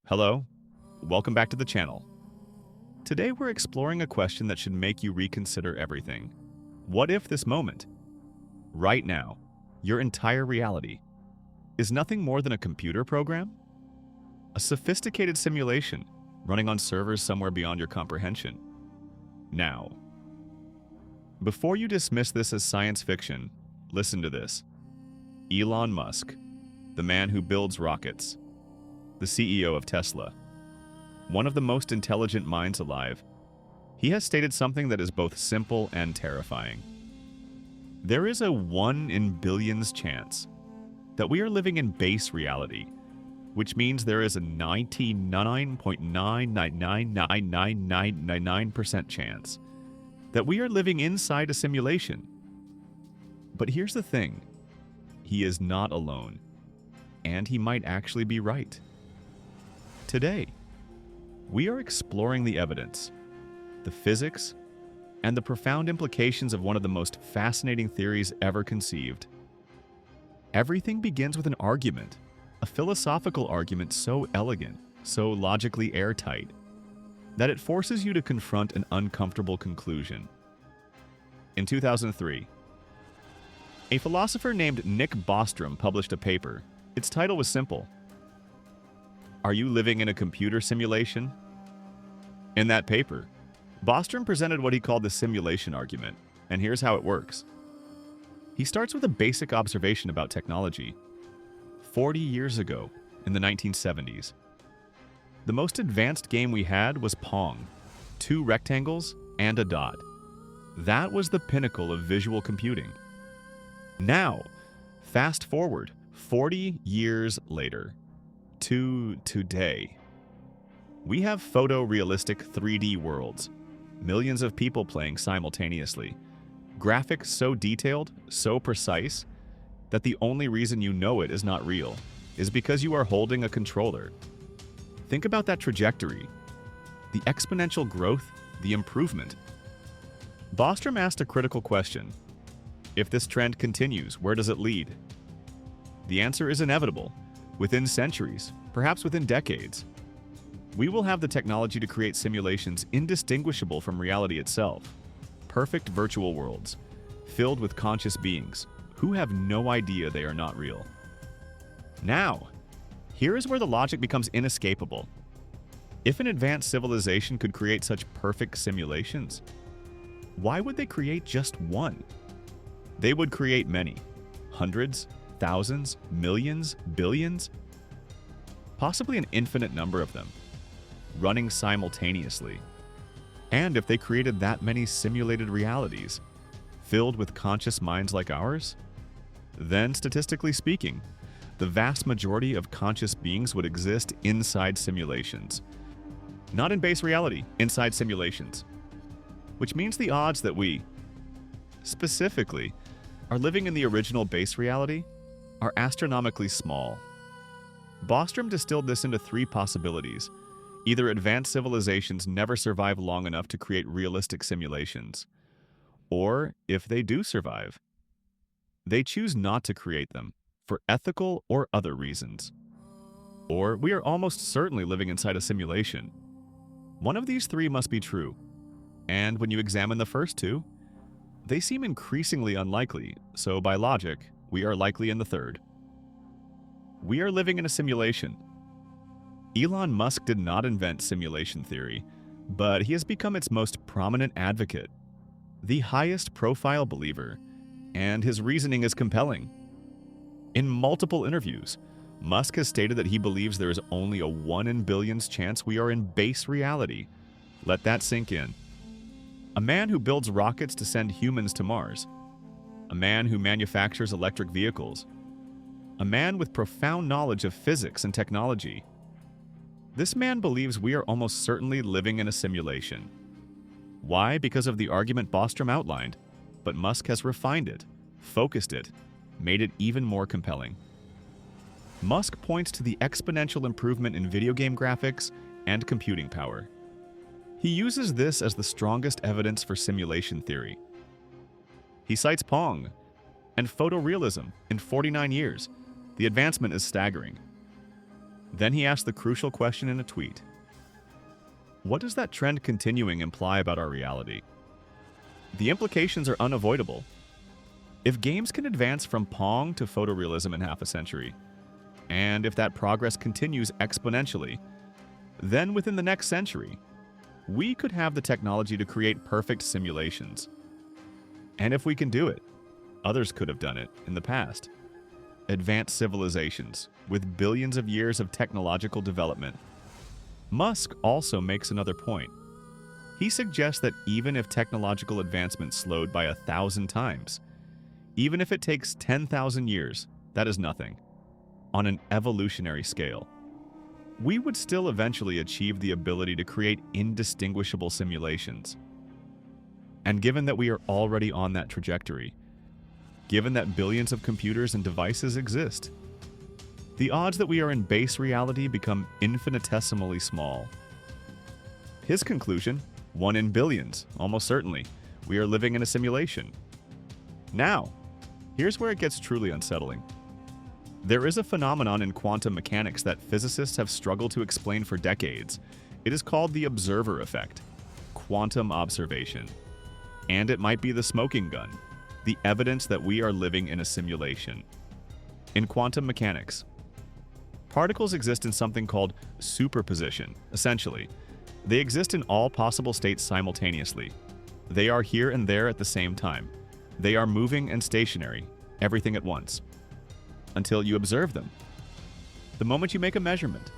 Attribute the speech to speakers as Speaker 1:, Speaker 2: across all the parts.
Speaker 1: Hello, welcome back to the channel. Today we're exploring a question that should make you reconsider everything. What if this moment, right now, your entire reality, is nothing more than a computer program? A sophisticated simulation running on servers somewhere beyond your comprehension? Now, before you dismiss this as science fiction, listen to this. Elon Musk, the man who builds rockets, the CEO of Tesla, one of the most intelligent minds alive, he has stated something that is both simple and terrifying. There is a 1 in billions chance that we are living in base reality, which means there is a 99.9999999% chance that we are living inside a simulation. But here's the thing, he is not alone, and he might actually be right. Today, we are exploring the evidence, the physics, and the profound implications of one of the most fascinating theories ever conceived. Everything begins with an argument, a philosophical argument so elegant, so logically airtight, that it forces you to confront an uncomfortable conclusion. In 2003, a philosopher named Nick Bostrom published a paper. Its title was simple: Are you living in a computer simulation? In that paper, Bostrom presented what he called the simulation argument, and here's how it works. He starts with a basic observation about technology. 40 years ago, in the 1970s, the most advanced game we had was Pong, 2 rectangles and a dot. That was the pinnacle of visual computing. Now, fast forward 40 years later, to today. We have photorealistic 3D worlds, millions of people playing simultaneously, graphics so detailed, so precise, that the only reason you know it is not real is because you are holding a controller. Think about that trajectory, the exponential growth, the improvement. Bostrom asked a critical question. If this trend continues, where does it lead? The answer is inevitable. Within centuries, perhaps within decades, we will have the technology to create simulations indistinguishable from reality itself. Perfect virtual worlds, filled with conscious beings who have no idea they are not real. Now, here is where the logic becomes inescapable. If an advanced civilization could create such perfect simulations, why would they create just one? They would create many, hundreds, thousands, millions, billions, possibly an infinite number of them, running simultaneously. And if they created that many simulated realities, filled with conscious minds like ours, then statistically speaking, the vast majority of conscious beings would exist inside simulations. Not in base reality, inside simulations. Which means the odds that we, specifically, are living in the original base reality are astronomically small. Bostrom distilled this into 3 possibilities. Either advanced civilizations never survive long enough to create realistic simulations, or if they do survive, they choose not to create them for ethical or other reasons. Or we are almost certainly living inside a simulation. One of these 3 must be true, and when you examine the first 2, they seem increasingly unlikely, so by logic, we are likely in the third. We are living in a simulation. Elon Musk did not invent simulation theory, but he has become its most prominent advocate, the highest profile believer, and his reasoning is compelling. In multiple interviews, Musk has stated that he believes there is only a 1 in billions chance we are in base reality. Let that sink in. A man who builds rockets to send humans to Mars. A man who manufactures electric vehicles. A man with profound knowledge of physics and technology. This man believes we are almost certainly living in a simulation. Why? Because of the argument Bostrom outlined, but Musk has refined it, focused it, made it even more compelling. Musk points to the exponential improvement in video game graphics and computing power. He uses this as the strongest evidence for simulation theory. He cites Pong and photorealism in 49 years. The advancement is staggering. Then he asked the crucial question in a tweet. What does that trend continuing imply about our reality? The implications are unavoidable. If games can advance from Pong to photorealism in half a century, and if that progress continues exponentially, then within the next century, we could have the technology to create perfect simulations. And if we can do it, others could have done it in the past. Advanced civilizations with billions of years of technological development. Musk also makes another point. He suggests that even if technological advancement slowed by 1,000 times, even if it takes 10,000 years, that is nothing. On an evolutionary scale, we would still eventually achieve the ability to create indistinguishable simulations. And given that we are already on that trajectory, given that billions of computers and devices exist, the odds that we are in base reality become infinitesimally small. His conclusion, 1 in billions, almost certainly, we are living in a simulation. Now, here's where it gets truly unsettling. There is a phenomenon in quantum mechanics that physicists have struggled to explain for decades. It is called the observer effect, quantum observation. And it might be the smoking gun, the evidence that we are living in a simulation. In quantum mechanics, particles exist in something called superposition. Essentially, they exist in all possible states simultaneously. They are here and there at the same time. They are moving and stationary, everything at once, until you observe them. The moment you make a measurement,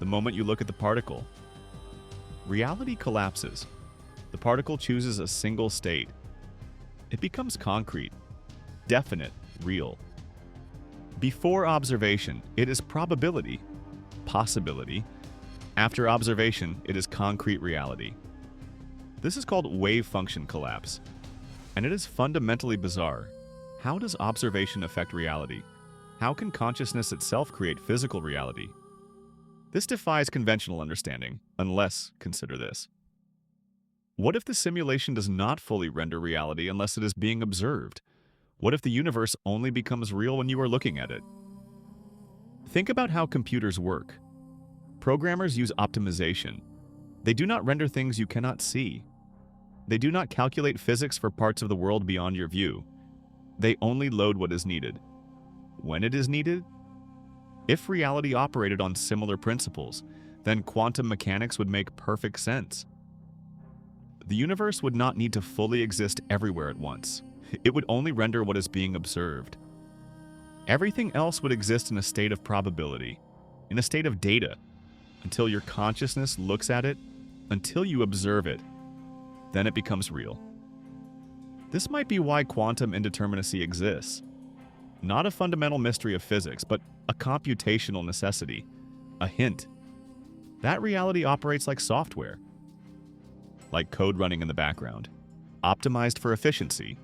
Speaker 1: the moment you look at the particle, reality collapses. The particle chooses a single state. It becomes concrete, definite, real. Before observation, it is probability, possibility. After observation, it is concrete reality. This is called wave function collapse, and it is fundamentally bizarre. How does observation affect reality? How can consciousness itself create physical reality? This defies conventional understanding, unless, consider this. What if the simulation does not fully render reality unless it is being observed? What if the universe only becomes real when you are looking at it? Think about how computers work. Programmers use optimization. They do not render things you cannot see. They do not calculate physics for parts of the world beyond your view. They only load what is needed. When it is needed? If reality operated on similar principles, then quantum mechanics would make perfect sense. The universe would not need to fully exist everywhere at once. It would only render what is being observed. Everything else would exist in a state of probability, in a state of data, until your consciousness looks at it, until you observe it. Then it becomes real. This might be why quantum indeterminacy exists. Not a fundamental mystery of physics, but a computational necessity, a hint. That reality operates like software, like code running in the background, optimized for efficiency.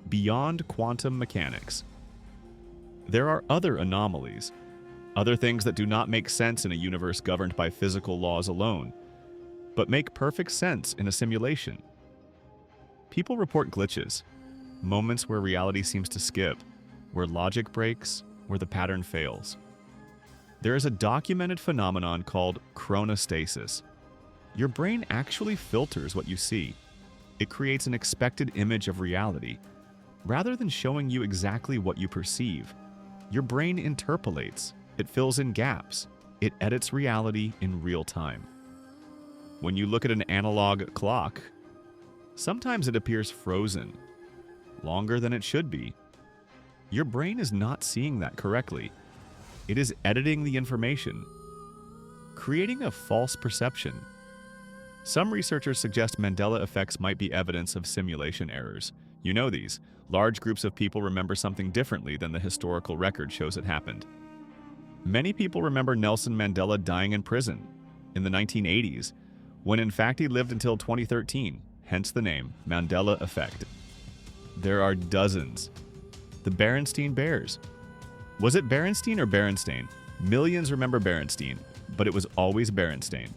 Speaker 1: Beyond quantum mechanics, there are other anomalies, other things that do not make sense in a universe governed by physical laws alone, but make perfect sense in a simulation. People report glitches, moments where reality seems to skip, where logic breaks, where the pattern fails. There is a documented phenomenon called chronostasis. Your brain actually filters what you see. It creates an expected image of reality. Rather than showing you exactly what you perceive, your brain interpolates. It fills in gaps. It edits reality in real time. When you look at an analog clock, sometimes it appears frozen, longer than it should be. Your brain is not seeing that correctly. It is editing the information, creating a false perception. Some researchers suggest Mandela effects might be evidence of simulation errors. You know these. Large groups of people remember something differently than the historical record shows it happened. Many people remember Nelson Mandela dying in prison in the 1980s, when in fact he lived until 2013, hence the name Mandela effect. There are dozens. The Berenstain Bears. Was it Berenstain or Berenstain? Millions remember Berenstain, but it was always Berenstain.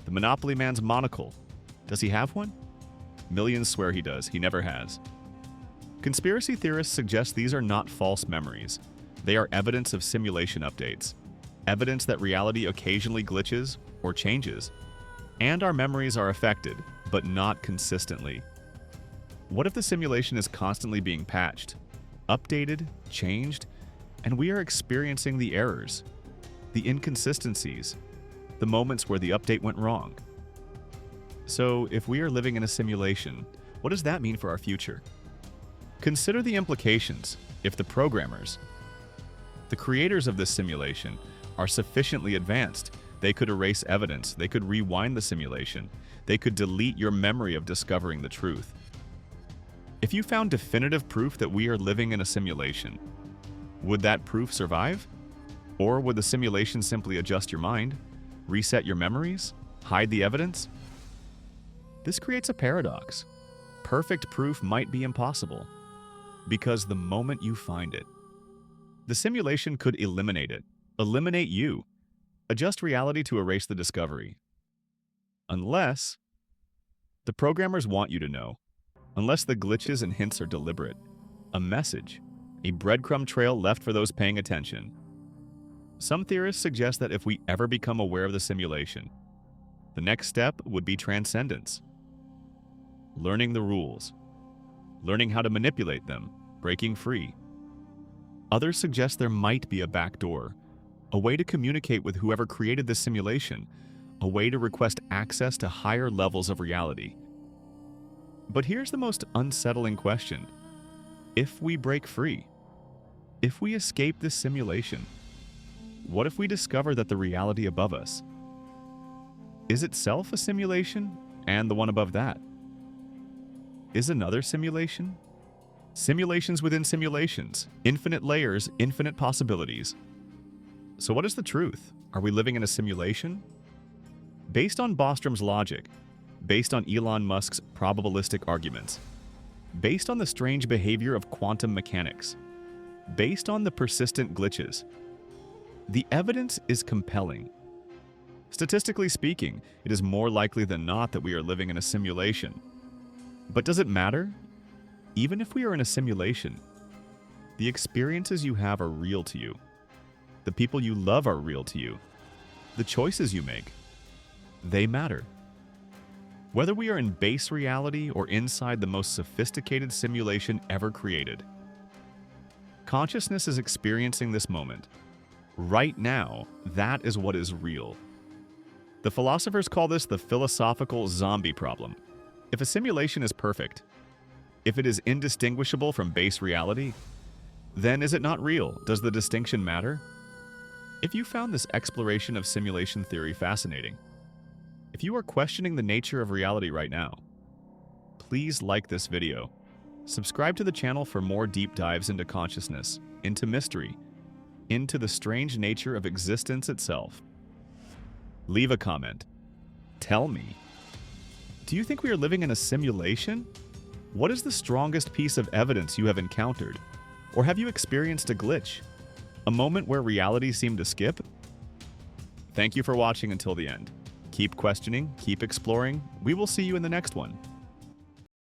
Speaker 1: The Monopoly Man's monocle. Does he have one? Millions swear he does. He never has. Conspiracy theorists suggest these are not false memories. They are evidence of simulation updates. evidence that reality occasionally glitches or changes, and our memories are affected, but not consistently. What if the simulation is constantly being patched, updated, changed, and we are experiencing the errors, the inconsistencies, the moments where the update went wrong? So, if we are living in a simulation, what does that mean for our future? Consider the implications if the programmers, the creators of this simulation, are sufficiently advanced. They could erase evidence, they could rewind the simulation, they could delete your memory of discovering the truth. If you found definitive proof that we are living in a simulation, would that proof survive? Or would the simulation simply adjust your mind, reset your memories, hide the evidence? This creates a paradox. Perfect proof might be impossible, because the moment you find it, the simulation could eliminate it, eliminate you, adjust reality to erase the discovery. Unless the programmers want you to know, unless the glitches and hints are deliberate, a message, a breadcrumb trail left for those paying attention. Some theorists suggest that if we ever become aware of the simulation, the next step would be transcendence. Learning the rules, learning how to manipulate them, breaking free. Others suggest there might be a backdoor, a way to communicate with whoever created this simulation, a way to request access to higher levels of reality. But here's the most unsettling question. If we break free, if we escape this simulation, what if we discover that the reality above us is itself a simulation, and the one above that is another simulation? Simulations within simulations, infinite layers, infinite possibilities. So what is the truth? Are we living in a simulation? Based on Bostrom's logic, based on Elon Musk's probabilistic arguments, based on the strange behavior of quantum mechanics, based on the persistent glitches, the evidence is compelling. Statistically speaking, it is more likely than not that we are living in a simulation. But does it matter? Even if we are in a simulation, the experiences you have are real to you. The people you love are real to you. The choices you make, they matter. Whether we are in base reality or inside the most sophisticated simulation ever created, consciousness is experiencing this moment. Right now, that is what is real. The philosophers call this the philosophical zombie problem. If a simulation is perfect, if it is indistinguishable from base reality, then is it not real? Does the distinction matter? If you found this exploration of simulation theory fascinating, if you are questioning the nature of reality right now, please like this video. Subscribe to the channel for more deep dives into consciousness, into mystery, into the strange nature of existence itself. Leave a comment. Tell me, do you think we are living in a simulation? What is the strongest piece of evidence you have encountered? Or have you experienced a glitch? A moment where reality seemed to skip? Thank you for watching until the end. Keep questioning, keep exploring. We will see you in the next one.